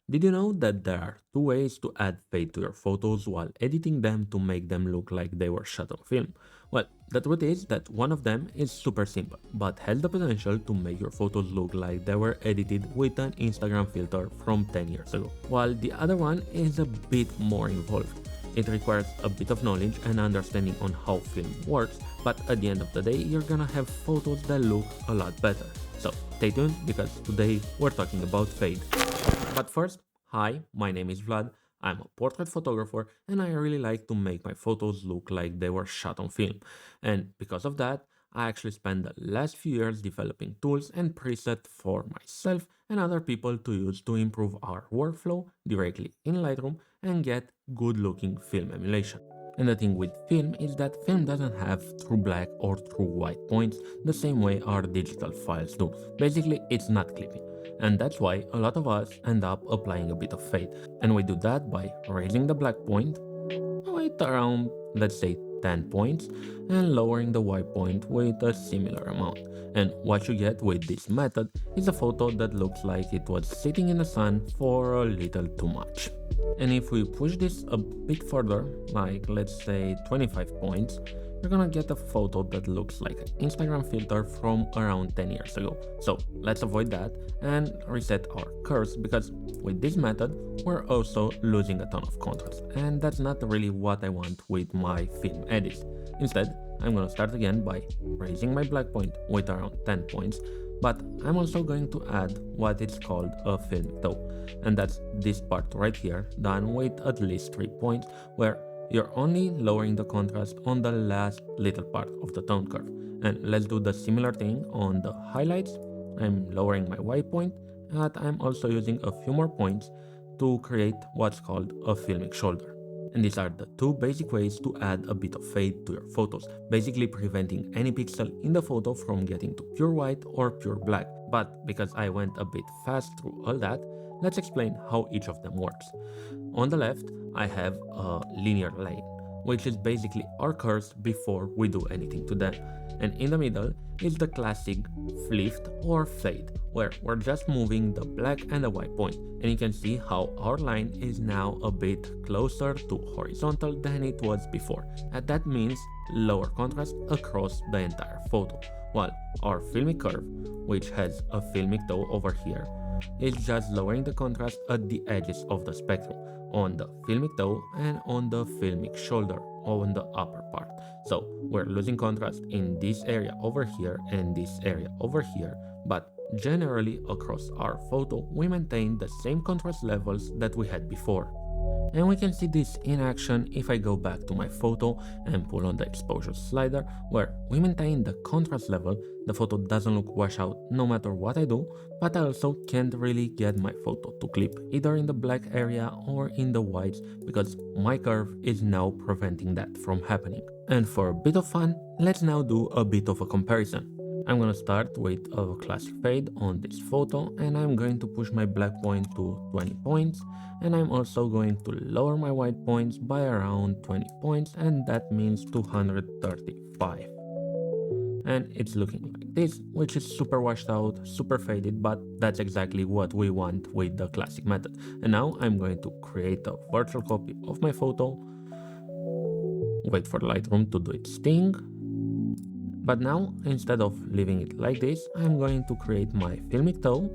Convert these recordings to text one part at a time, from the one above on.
Did you know that there are two ways to add fade to your photos while editing them to make them look like they were shot on film? Well, the truth is that one of them is super simple, but has the potential to make your photos look like they were edited with an Instagram filter from 10 years ago, while the other one is a bit more involved. It requires a bit of knowledge and understanding on how film works, but at the end of the day, you're gonna have photos that look a lot better. So stay tuned because today we're talking about fade. But first, hi, my name is Vlad. I'm a portrait photographer and I really like to make my photos look like they were shot on film. And because of that, I actually spent the last few years developing tools and presets for myself and other people to use to improve our workflow directly in Lightroom and get good looking film emulation. And the thing with film is that film doesn't have true black or true white points the same way our digital files do. Basically, it's not clipping. And that's why a lot of us end up applying a bit of fade. And we do that by raising the black point with around, let's say, 10 points and lowering the white point with a similar amount. And what you get with this method is a photo that looks like it was sitting in the sun for a little too much. And if we push this a bit further, like let's say 25 points, you're gonna get a photo that looks like an Instagram filter from around 10 years ago. So let's avoid that and reset our curves, because with this method we're also losing a ton of contrast, and that's not really what I want with my film edits. Instead, I'm gonna start again by raising my black point with around 10 points, but I'm also going to add what is called a filmic toe, and that's this part right here done with at least 3 points, where you're only lowering the contrast on the last little part of the tone curve. And let's do the similar thing on the highlights. I'm lowering my white point, and I'm also using a few more points to create what's called a filmic shoulder. And these are the two basic ways to add a bit of fade to your photos, basically preventing any pixel in the photo from getting to pure white or pure black. But because I went a bit fast through all that, let's explain how each of them works. On the left, I have a linear lane, which is basically our curves before we do anything to them. And in the middle is the classic lift or fade, where we're just moving the black and the white point. And you can see how our line is now a bit closer to horizontal than it was before. And that means lower contrast across the entire photo. While our filmic curve, which has a filmic toe over here, is just lowering the contrast at the edges of the spectrum, on the filmic toe and on the filmic shoulder on the upper part. So we're losing contrast in this area over here and this area over here, but generally across our photo we maintain the same contrast levels that we had before. And we can see this in action if I go back to my photo and pull on the exposure slider, where we maintain the contrast level. The photo doesn't look washed out no matter what I do, but I also can't really get my photo to clip either in the black area or in the whites, because my curve is now preventing that from happening. And for a bit of fun, let's now do a bit of a comparison. I'm gonna start with a classic fade on this photo, and I'm going to push my black point to 20 points, and I'm also going to lower my white points by around 20 points, and that means 235. And it's looking like this, which is super washed out, super faded, but that's exactly what we want with the classic method. And now I'm going to create a virtual copy of my photo, wait for Lightroom to do its thing. But now, instead of leaving it like this, I'm going to create my filmic toe,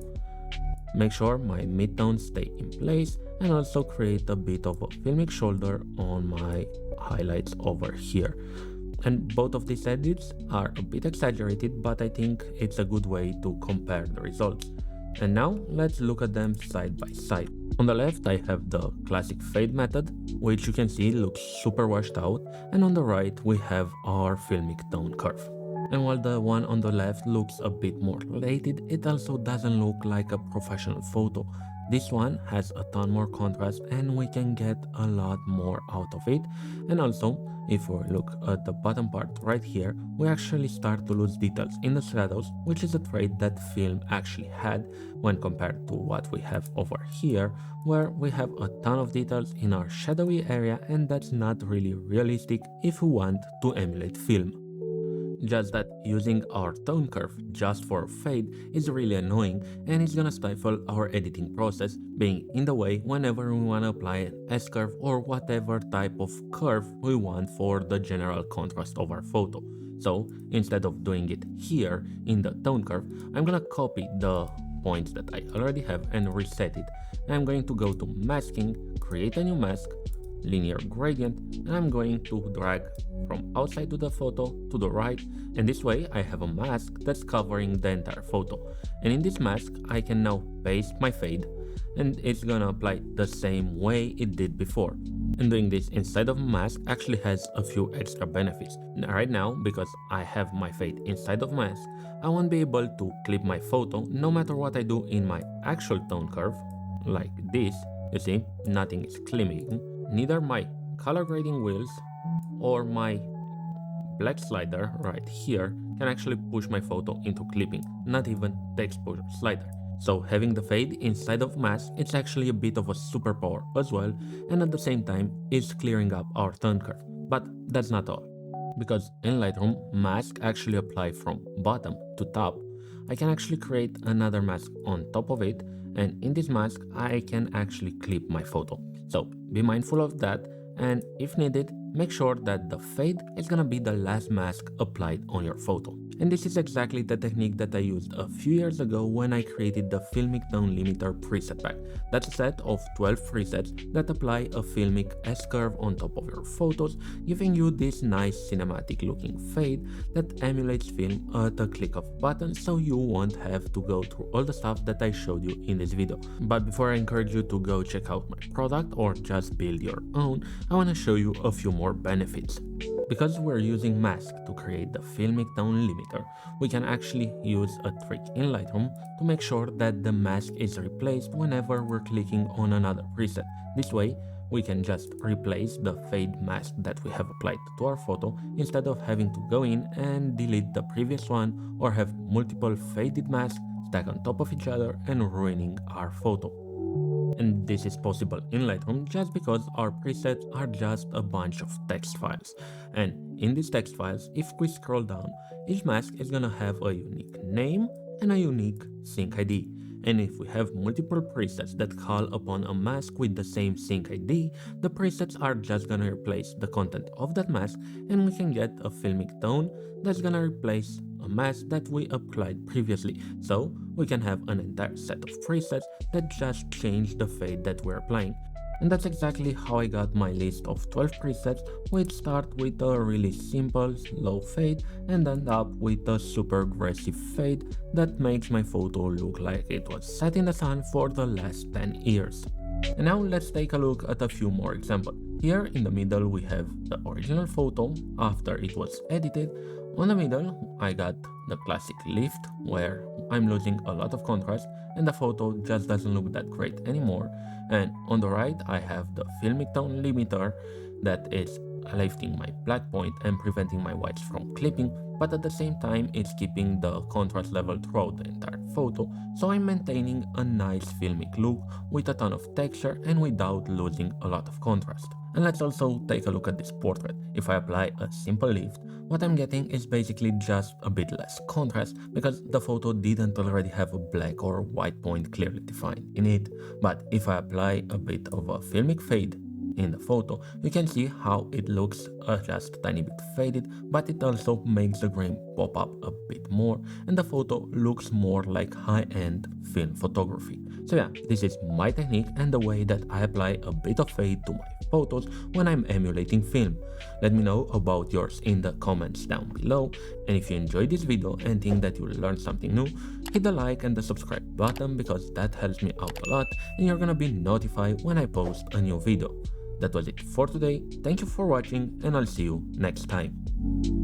make sure my midtones stay in place, and also create a bit of a filmic shoulder on my highlights over here. And both of these edits are a bit exaggerated, but I think it's a good way to compare the results. And now let's look at them side by side. On the left I have the classic fade method, which you can see looks super washed out, and on the right we have our filmic tone curve. And while the one on the left looks a bit more related, it also doesn't look like a professional photo. This one has a ton more contrast and we can get a lot more out of it. And also, if we look at the bottom part right here, we actually start to lose details in the shadows, which is a trait that film actually had when compared to what we have over here, where we have a ton of details in our shadowy area, and that's not really realistic if we want to emulate film. Just that using our tone curve just for fade is really annoying and it's gonna stifle our editing process, being in the way whenever we wanna apply an S-curve or whatever type of curve we want for the general contrast of our photo. So instead of doing it here in the tone curve, I'm gonna copy the points that I already have and reset it. I'm going to go to masking, create a new mask, linear gradient, and I'm going to drag from outside to the photo to the right, and this way I have a mask that's covering the entire photo. And in this mask I can now paste my fade and it's gonna apply the same way it did before. And doing this inside of a mask actually has a few extra benefits. Right now, because I have my fade inside of mask, I won't be able to clip my photo no matter what I do in my actual tone curve, like this. You see, nothing is clipping. Neither my color grading wheels or my black slider right here can actually push my photo into clipping, not even the exposure slider. So having the fade inside of mask, it's actually a bit of a superpower as well, and at the same time it's clearing up our tone curve. But that's not all, because in Lightroom, mask actually apply from bottom to top. I can actually create another mask on top of it, and in this mask I can actually clip my photo. So be mindful of that, and if needed, make sure that the fade is gonna be the last mask applied on your photo. And this is exactly the technique that I used a few years ago when I created the filmic tone limiter preset pack. That's a set of 12 presets that apply a filmic S-curve on top of your photos, giving you this nice cinematic looking fade that emulates film at a click of a button, so you won't have to go through all the stuff that I showed you in this video. But before I encourage you to go check out my product or just build your own, I want to show you a few more benefits. Because we're using mask to create the filmic tone limiter, we can actually use a trick in Lightroom to make sure that the mask is replaced whenever we're clicking on another preset. This way, we can just replace the fade mask that we have applied to our photo instead of having to go in and delete the previous one or have multiple faded masks stacked on top of each other and ruining our photo. And this is possible in Lightroom just because our presets are just a bunch of text files. And in these text files, if we scroll down, each mask is gonna have a unique name and a unique sync ID. And if we have multiple presets that call upon a mask with the same sync ID, the presets are just gonna replace the content of that mask, and we can get a filmic tone that's gonna replace a mask that we applied previously. So we can have an entire set of presets that just change the fade that we're applying. And that's exactly how I got my list of 12 presets, which start with a really simple low fade and end up with a super aggressive fade that makes my photo look like it was set in the sun for the last 10 years. And now let's take a look at a few more examples. Here in the middle we have the original photo after it was edited. On the middle I got the classic lift where I'm losing a lot of contrast and the photo just doesn't look that great anymore. And on the right I have the filmic tone limiter that is lifting my black point and preventing my whites from clipping, but at the same time it's keeping the contrast level throughout the entire photo, so I'm maintaining a nice filmic look with a ton of texture and without losing a lot of contrast. And let's also take a look at this portrait. If I apply a simple lift, what I'm getting is basically just a bit less contrast because the photo didn't already have a black or white point clearly defined in it. But if I apply a bit of a filmic fade in the photo, you can see how it looks just a tiny bit faded, but it also makes the grain pop up a bit more and the photo looks more like high-end film photography. So yeah, this is my technique and the way that I apply a bit of fade to my photos when I'm emulating film. Let me know about yours in the comments down below, and if you enjoyed this video and think that you will learn something new, hit the like and the subscribe button because that helps me out a lot and you're gonna be notified when I post a new video. That was it for today. Thank you for watching and I'll see you next time.